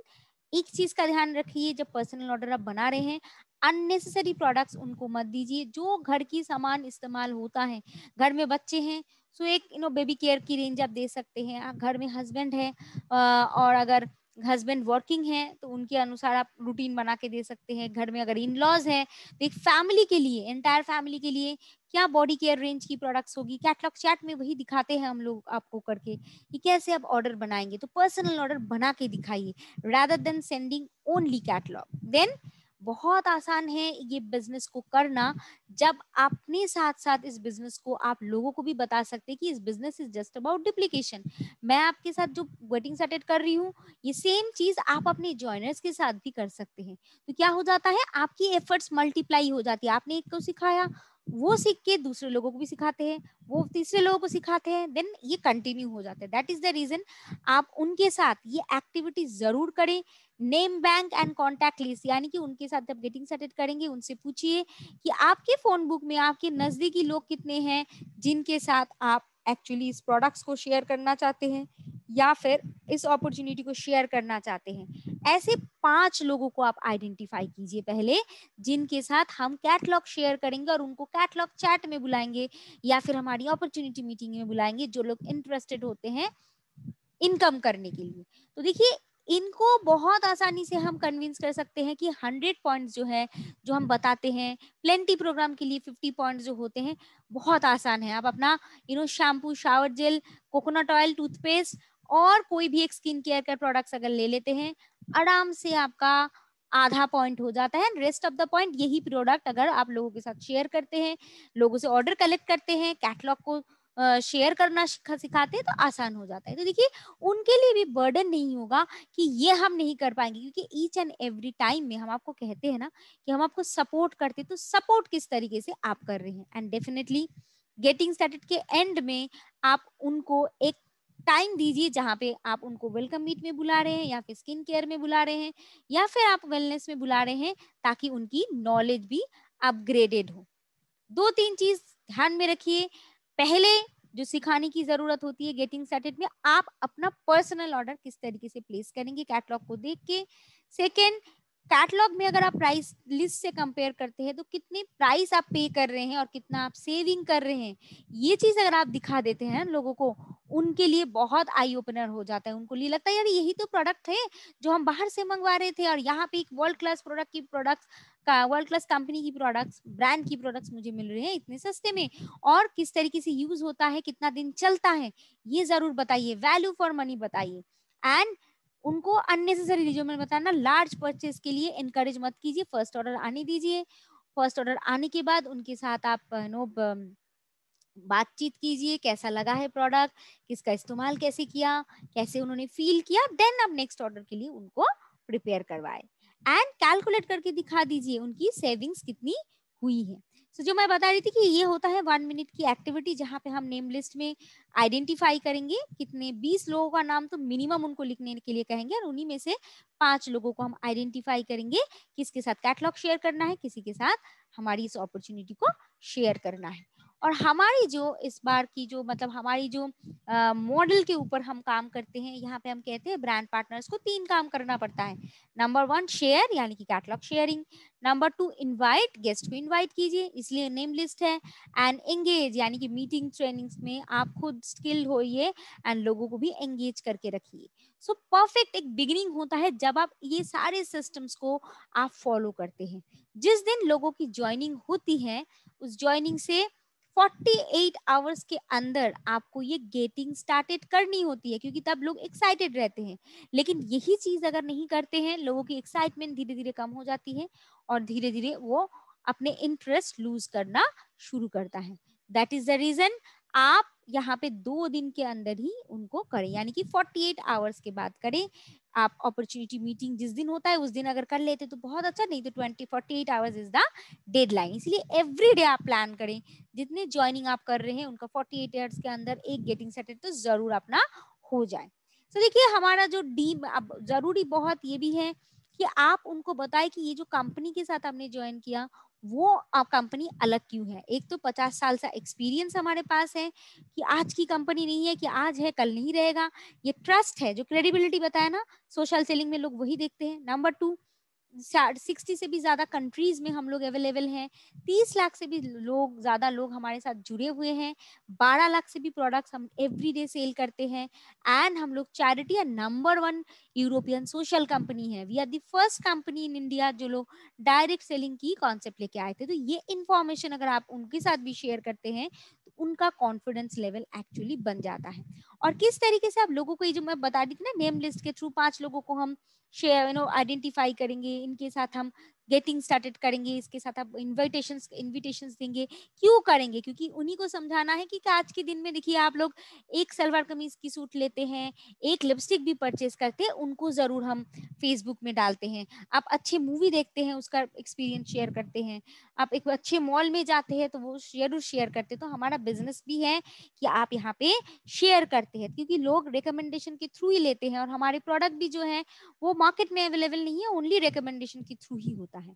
एक चीज का ध्यान रखिए जब पर्सनल ऑर्डर आप बना रहे हैं अननेसेसरी प्रोडक्ट्स उनको मत दीजिए, जो घर की सामान इस्तेमाल होता है। घर में बच्चे हैं सो एक बेबी केयर की रेंज आप दे सकते हैं, घर में हस्बैंड है और अगर हस्बैंड वर्किंग है तो उनके अनुसार आप रूटीन बना के दे सकते हैं। घर में अगर इन लॉज है तो एक फैमिली के लिए, एंटायर फैमिली के लिए क्या बॉडी केयर रेंज की प्रोडक्ट्स होगी, कैटलॉग चैट में वही दिखाते हैं हम लोग आपको करके कि कैसे आप ऑर्डर बनाएंगे। तो पर्सनल ऑर्डर बना के दिखाइए rather than sending only catalog। then बहुत आसान है ये बिजनेस को करना जब अपने साथ साथ इस बिजनेस को आप लोगों को भी बता सकते हैं कि इस business is just about duplication. मैं आपके साथ जो वेटिंग स्टार्टेड कर रही हूँ ये सेम चीज आप अपने ज्वाइनर्स के साथ भी कर सकते हैं। तो क्या हो जाता है आपकी एफर्ट्स मल्टीप्लाई हो जाती है, आपने एक को सिखाया वो सीख के दूसरे लोगों को भी सिखाते हैं, वो तीसरे लोगों को सिखाते हैं, देन ये कंटिन्यू हो जाता है। दैट इज द रीजन आप उनके साथ ये एक्टिविटी जरूर करें। Name bank and contact list यानी कि उनके साथ जब गेटिंग स्टार्टेड करेंगे उनसे पूछिए कि आपके फोन बुक में आपके नजदीकी लोग कितने हैं जिनके साथ आप एक्चुअली इस प्रोडक्ट्स को शेयर करना चाहते हैं। या फिर इस अपॉर्चुनिटी को शेयर करना चाहते हैं, ऐसे 5 लोगों को आप आइडेंटिफाई कीजिए पहले, जिनके साथ हम कैटलॉग शेयर करेंगे और उनको कैटलॉग चैट में बुलाएंगे या फिर हमारी अपॉर्चुनिटी मीटिंग में बुलाएंगे, जो लोग इंटरेस्टेड होते हैं इनकम करने के लिए। तो देखिए, इनको बहुत आसानी से हम कन्विंस कर सकते हैं कि 100 पॉइंट्स जो है, जो हम बताते हैं प्लेंटी प्रोग्राम के लिए, 50 पॉइंट्स जो होते हैं, बहुत आसान है। आप अपना shampoo, shower gel, coconut oil, toothpaste और कोई भी एक स्किन केयर का प्रोडक्ट्स अगर ले लेते हैं, आराम से आपका आधा पॉइंट हो जाता है। रेस्ट ऑफ द पॉइंट यही प्रोडक्ट अगर आप लोगों के साथ शेयर करते हैं, लोगों से ऑर्डर कलेक्ट करते हैं, कैटलॉग को शेयर करना सिखाते हैं, तो आसान हो जाता है। तो देखिए, उनके लिए भी बर्डन नहीं होगा कि ये हम नहीं कर पाएंगे, क्योंकि ईच एंड एवरी टाइम में हम आपको कहते हैं ना कि हम आपको सपोर्ट करते हैं, तो सपोर्ट किस तरीके से आप कर रहे हैं। एंड डेफिनेटली गेटिंग स्टार्टेड के एंड में आप उनको एक टाइम दीजिए जहां पे आप उनको वेलकम मीट में बुला रहे हैं या फिर स्किन केयर में बुला रहे हैं या फिर आप वेलनेस में बुला रहे हैं, ताकि उनकी नॉलेज भी अपग्रेडेड हो। 2-3 चीज ध्यान में रखिए। पहले जो सिखाने की जरूरत होती है गेटिंग स्टार्टेड में, आप अपना पर्सनल ऑर्डर किस तरीके से प्लेस करेंगे कैटलॉग को देख के। सेकेंड, कैटलॉग में अगर आप प्राइस लिस्ट से कंपेयर करते हैं तो कितने प्राइस आप पे कर रहे हैं और कितना आप सेविंग कर रहे हैं, ये चीज अगर आप दिखा देते हैं लोगों को, उनके लिए बहुत आई ओपनर हो जाता है। उनको लिए लगता है यार यही तो प्रोडक्ट थे जो हम बाहर से मंगवा रहे थे, और यहाँ पे एक वर्ल्ड क्लास प्रोडक्ट की प्रोडक्ट्स का, वर्ल्ड क्लास कंपनी की प्रोडक्ट्स, ब्रांड की प्रोडक्ट्स मुझे मिल रहे हैं इतने सस्ते में, और किस तरीके से यूज होता है, कितना दिन चलता है, ये जरूर बताइए, वैल्यू फॉर मनी बताइए। एंड उनको अननेसेसरी, जो मैंने बताया ना, लार्ज परचेज के लिए इनकरेज मत कीजिए, फर्स्ट ऑर्डर आने दीजिए। फर्स्ट ऑर्डर आने के बाद उनके साथ आप बातचीत कीजिए, कैसा लगा है प्रोडक्ट, किसका इस्तेमाल कैसे किया, कैसे उन्होंने फील किया, देन आप नेक्स्ट ऑर्डर के लिए उनको प्रिपेयर करवाए एंड कैलकुलेट करके दिखा दीजिए उनकी सेविंग्स कितनी हुई है। तो जो मैं बता रही थी कि ये होता है 1 मिनट की एक्टिविटी, जहां पे हम नेम लिस्ट में आइडेंटिफाई करेंगे कितने 20 लोगों का नाम तो मिनिमम उनको लिखने के लिए कहेंगे, और उन्हीं में से 5 लोगों को हम आइडेंटिफाई करेंगे किसके साथ कैटलॉग शेयर करना है, किसी के साथ हमारी इस अपॉर्चुनिटी को शेयर करना है। और हमारी जो इस बार की जो मतलब हमारी जो मॉडल के ऊपर हम काम करते हैं, यहाँ पे हम कहते हैं ब्रांड पार्टनर्स को 3 काम करना पड़ता है। नंबर 1 शेयर, यानी कि catalogue sharing. Number 2 invite, guest को इनवाइट कीजिए, इसलिए नेम लिस्ट है। एंड एंगेज, यानी कि मीटिंग ट्रेनिंग्स में आप खुद स्किल्ड होइए एंड लोगों को भी एंगेज करके रखिए। सो परफेक्ट एक बिगिनिंग होता है जब आप ये सारे सिस्टम्स को आप फॉलो करते हैं। जिस दिन लोगों की ज्वाइनिंग होती है, उस ज्वाइनिंग से 48 आवर्स के अंदर आपको ये गेटिंग स्टार्टेड करनी होती है, क्योंकि तब लोग एक्साइटेड रहते हैं। लेकिन यही चीज अगर नहीं करते हैं, लोगों की एक्साइटमेंट धीरे धीरे कम हो जाती है और धीरे धीरे वो अपने इंटरेस्ट लूज करना शुरू करता है। दैट इज द रीजन आप यहाँ पे 2 दिन के अंदर ही उनको करें, यानी कि 48 आवर्स के बाद करें। आप अपॉर्चुनिटी मीटिंग जिस दिन होता है उस दिन अगर कर लेते तो बहुत अच्छा, नहीं तो 48 आवर्स इज द डेडलाइन। इसलिए एवरी डे आप प्लान करें, जितने ज्वाइनिंग आप कर रहे हैं उनका 48 आवर्स के अंदर एक गेटिंग सेटेड तो जरूर अपना हो जाए। तो देखिए, हमारा जो डीम अब जरूरी बहुत ये भी है कि आप उनको बताएं कि ये जो कंपनी के साथ आपने ज्वाइन किया वो कंपनी अलग क्यों है। एक तो 50 साल का एक्सपीरियंस हमारे पास है कि आज की कंपनी नहीं है कि आज है कल नहीं रहेगा, ये ट्रस्ट है, जो क्रेडिबिलिटी बताया ना, सोशल सेलिंग में लोग वही देखते हैं। नंबर 2, 60 से भी ज्यादा कंट्रीज में हम लोग अवेलेबल हैं, 30 लाख से भी ज्यादा लोग हमारे साथ जुड़े हुए हैं, 12 लाख से भी प्रोडक्ट्स हम एवरी डे सेल करते हैं। एंड हम लोग चैरिटी या नंबर 1 यूरोपियन सोशल कंपनी है। We are the first company in India जो लोग डायरेक्ट सेलिंग की कॉन्सेप्ट लेके आए थे। तो ये इंफॉर्मेशन अगर आप उनके साथ भी शेयर करते हैं तो उनका कॉन्फिडेंस लेवल एक्चुअली बन जाता है। और किस तरीके से आप लोगों को, ये जो मैं बता दी थी ना, नेम लिस्ट के थ्रू 5 लोगों को हम शेयर आइडेंटिफाई करेंगे, इनके साथ हम गेटिंग स्टार्टेड करेंगे, इसके साथ आप इनविटेशंस देंगे। क्यों करेंगे? क्योंकि उन्हीं को समझाना है कि आज के दिन में देखिए, आप लोग एक सलवार कमीज की सूट लेते हैं, एक लिपस्टिक भी परचेज करते हैं, उनको जरूर हम फेसबुक में डालते हैं। आप अच्छे मूवी देखते हैं, उसका एक्सपीरियंस शेयर करते हैं। आप एक अच्छे मॉल में जाते हैं तो वो जरूर शेयर करते हैं। तो हमारा बिजनेस भी है कि आप यहाँ पे शेयर करते हैं, क्योंकि लोग रिकमेंडेशन के थ्रू ही लेते हैं, और हमारे प्रोडक्ट भी जो है वो मार्केट में अवेलेबल नहीं है, ओनली रिकमेंडेशन के थ्रू ही होता है।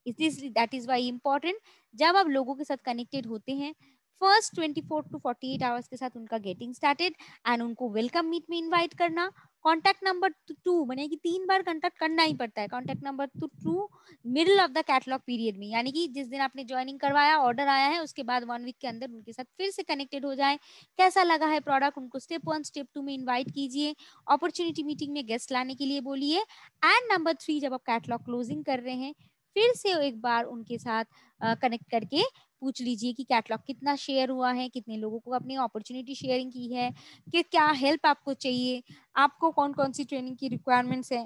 दैट इज वाई इम्पोर्टेंट, जब आप लोगों के साथ कनेक्टेड होते हैं, फर्स्ट 24 to 48 आवर्स के साथ उनका गेटिंग स्टार्टेड एंड उनको वेलकम मीट में इनवाइट करना। कॉन्टैक्ट नंबर 2 बने कि 3 बार कॉन्टैक्ट करना ही पड़ता है। Contact number 2 middle of the catalogue period में, यानी कि जिस दिन आपने ज्वाइनिंग करवाया, ऑर्डर आया है, उसके बाद 1 वीक के अंदर उनके साथ फिर से कनेक्टेड हो जाए। कैसा लगा है प्रोडक्ट, उनको स्टेप 1 स्टेप 2 में इन्वाइट कीजिए। अपॉर्चुनिटी मीटिंग में गेस्ट लाने के लिए बोलिए। एंड नंबर 3, जब आप कैटलॉग क्लोजिंग कर रहे हैं, फिर से एक बार उनके साथ कनेक्ट करके पूछ लीजिए कि कैटलॉग कितना शेयर हुआ है, कितने लोगों को अपनी अपॉर्चुनिटी शेयरिंग की है, कि क्या हेल्प आपको चाहिए, आपको कौन कौन सी ट्रेनिंग की रिक्वायरमेंट्स है,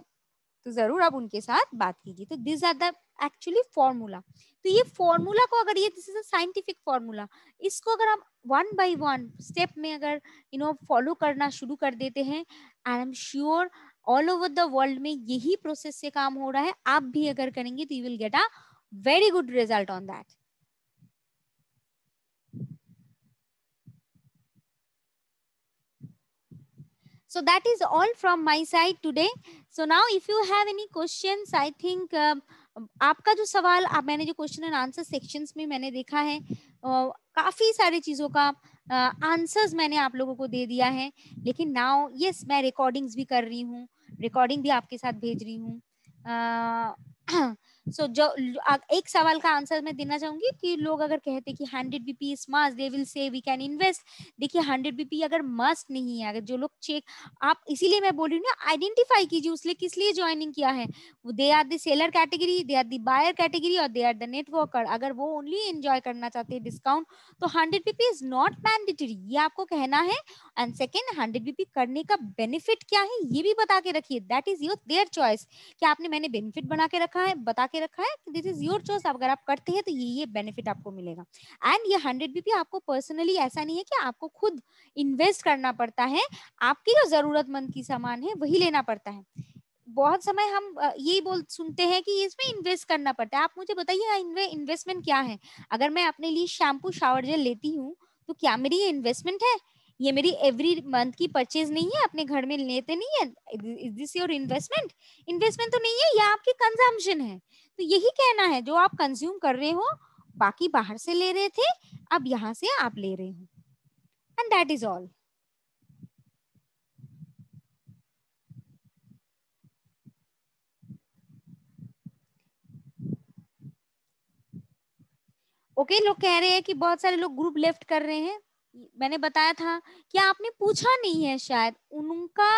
तो जरूर आप उनके साथ बात कीजिए। तो this are the actually formula. तो ये फॉर्मूला को अगर, ये this is a scientific formula, इसको अगर आप 1 by 1 स्टेप में अगर फॉलो करना शुरू कर देते हैं, I am sure all over the world में यही प्रोसेस से काम हो रहा है, आप भी अगर करेंगे तो you will get a very good result on that. So that is all from my side today. So now if you have any questions, I think आपका जो सवाल, आप मैंने जो क्वेश्चन एंड आंसर सेक्शंस में मैंने देखा है, काफी सारी चीजों का आंसर्स मैंने आप लोगों को दे दिया है। लेकिन नाउ यस, मैं रिकॉर्डिंग्स भी कर रही हूँ, रिकॉर्डिंग भी आपके साथ भेज रही हूँ। सो जो एक सवाल का आंसर मैं देना चाहूंगी कि लोग अगर कहते कि 100 BP is must, they will say we can invest. देखिए 100 बीपी अगर मस्ट नहीं है, अगर जो लोग चेक, आप इसीलिए मैं बोल रही हूँ ना, आइडेंटिफाई कीजिए उसने किस लिए ज्वाइनिंग किया है। They are the seller category, they are the buyer category, और दे आर द नेटवर्कर। अगर वो ओनली एंजॉय करना चाहते हैं डिस्काउंट, तो 100 बीपी इज नॉट मैंडेटरी, ये आपको कहना है। एंड सेकेंड, 100 बीपी करने का बेनिफिट क्या है ये भी बता के रखिए, that is your their choice. क्या आपने, मैंने बेनिफिट बना के रखा है, बता के रखा है कि दिस इज योर चॉइस, अगर आप करते हैं तो ये बेनिफिट आपको मिलेगा। एंड ये 100 बीपी आपको पर्सनली, ऐसा नहीं है कि आपको खुद इन्वेस्ट करना पड़ता है, आपकी जो जरूरतमंद की सामान है वही लेना पड़ता है। बहुत समय हम यही बोल सुनते हैं कि इसमें इन्वेस्ट करना पड़ता है। आप मुझे बताइए इन्वेस्टमेंट क्या है। अगर मैं अपने लिए शैम्पू शावर जेल लेती हूँ, तो क्या मेरी ये इन्वेस्टमेंट है? ये मेरी एवरी मंथ की परचेज नहीं है, अपने घर में लेते नहीं है। Is this your investment? Investment तो नहीं है, ये आपकी कंजम्पशन है। तो यही कहना है, जो आप कंज्यूम कर रहे हो, बाकी बाहर से ले रहे थे, अब यहाँ से आप ले रहे हो, and that is all. Okay, लोग कह रहे हैं कि बहुत सारे लोग ग्रुप लेफ्ट कर रहे हैं। मैंने बताया था कि आपने पूछा नहीं है शायद उनका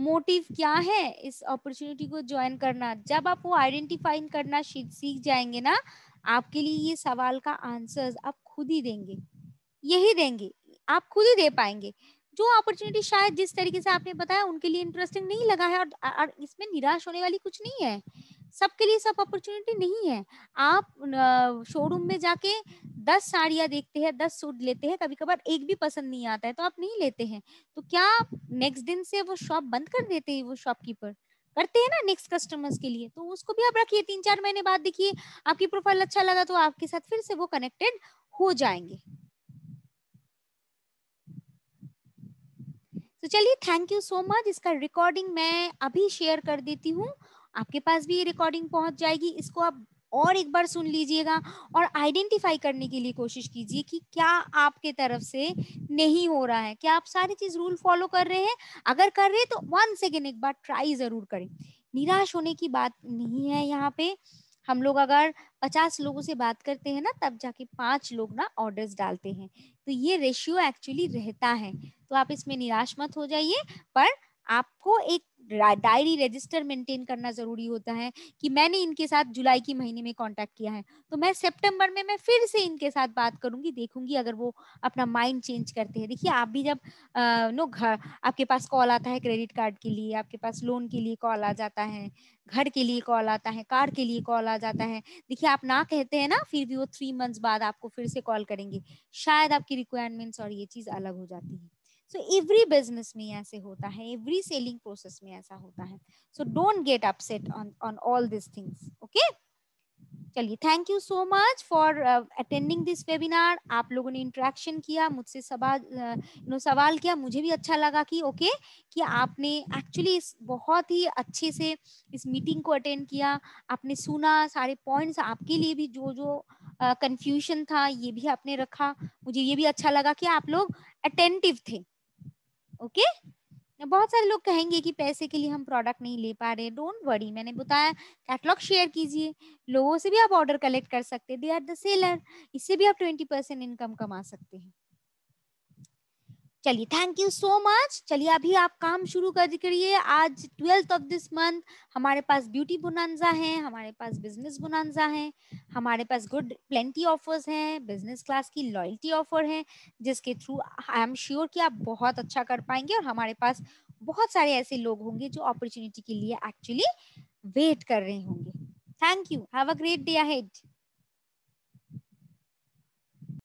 मोटिव क्या है इस अपॉर्चुनिटी को ज्वाइन करना। जब आप वो आइडेंटिफाई करना सीख जाएंगे ना, आपके लिए ये सवाल का आंसर्स आप खुद ही देंगे, यही देंगे, आप खुद ही दे पाएंगे। जो अपॉर्चुनिटी शायद जिस तरीके से आपने बताया उनके लिए इंटरेस्टिंग नहीं लगा है, और इसमें निराश होने वाली कुछ नहीं है। सबके लिए सब अपॉर्चुनिटी नहीं है। आप शोरूम में जाके 10 साड़ियां देखते हैं, 10 सूट लेते हैं, कभी कभार एक भी पसंद नहीं आता है तो आप नहीं लेते हैं। तो क्या आप नेक्स्ट दिन से वो शॉप बंद कर देते हैं? वो शॉपकीपर करते हैं ना नेक्स्ट कस्टमर्स के लिए, तो उसको भी आप रखिए। 3-4 महीने बाद देखिए आपकी प्रोफाइल अच्छा लगा तो आपके साथ फिर से वो कनेक्टेड हो जाएंगे। तो चलिए, थैंक यू सो मच। इसका रिकॉर्डिंग मैं अभी शेयर कर देती हूँ, आपके पास भी ये रिकॉर्डिंग पहुंच जाएगी। इसको आप और एक बार सुन लीजिएगा और आइडेंटिफाई करने के लिए कोशिश कीजिए कि क्या आपके तरफ से नहीं हो रहा है, क्या आप सारी चीज रूल फॉलो कर रहे हैं। अगर कर रहे हैं तो वन सेकेंड एक बार ट्राई जरूर करें। निराश होने की बात नहीं है यहाँ पे। हम लोग अगर 50 लोगों से बात करते हैं ना, तब जाके 5 लोग ना ऑर्डर्स डालते हैं, तो ये रेशियो एक्चुअली रहता है। तो आप इसमें निराश मत हो जाइए, पर आपको एक डायरी रजिस्टर मेंटेन करना जरूरी होता है कि मैंने इनके साथ जुलाई की महीने में कांटेक्ट किया है, तो मैं सितंबर में मैं फिर से इनके साथ बात करूंगी, देखूंगी अगर वो अपना माइंड चेंज करते हैं। देखिए आप भी जब नो घर, आपके पास कॉल आता है क्रेडिट कार्ड के लिए, आपके पास लोन के लिए कॉल आ जाता है, घर के लिए कॉल आता है, कार के लिए कॉल आ जाता है। देखिए आप ना कहते हैं ना, फिर भी वो 3 मंथ्स बाद आपको फिर से कॉल करेंगे, शायद आपकी रिक्वायरमेंट्स और ये चीज अलग हो जाती है। सो एवरी बिजनेस में ऐसे होता है, एवरी सेलिंग प्रोसेस में ऐसा होता है। So don't get upset on all this things, okay. चलिए, thank you so much for attending this webinar. आप लोगों ने इंटरेक्शन किया मुझसे, सवाल किया, मुझे भी अच्छा लगा कि ओके कि आपने एक्चुअली इस बहुत ही अच्छे से इस मीटिंग को अटेंड किया, आपने सुना सारे पॉइंट्स, आपके लिए भी जो जो कंफ्यूजन था ये भी आपने रखा। मुझे ये भी अच्छा लगा कि आप लोग अटेंटिव थे। ओके, बहुत सारे लोग कहेंगे कि पैसे के लिए हम प्रोडक्ट नहीं ले पा रहे, डोंट वरी, मैंने बताया कैटलॉग शेयर कीजिए, लोगों से भी आप ऑर्डर कलेक्ट कर सकते हैं, दे आर द सेलर, इससे भी आप 20% इनकम कमा सकते हैं। चलिए, थैंक यू सो मच। चलिए अभी आप काम शुरू कर करिए। आज 12th ऑफ दिस मंथ हमारे पास ब्यूटी बोनांजा है, हमारे पास बिजनेस बोनांजा है, हमारे पास गुड प्लेंटी ऑफर्स हैं, बिजनेस क्लास की लॉयल्टी ऑफर है, जिसके थ्रू आई एम श्योर कि आप बहुत अच्छा कर पाएंगे और हमारे पास बहुत सारे ऐसे लोग होंगे जो अपॉर्चुनिटी के लिए एक्चुअली वेट कर रहे होंगे। Thank you, have a great day ahead.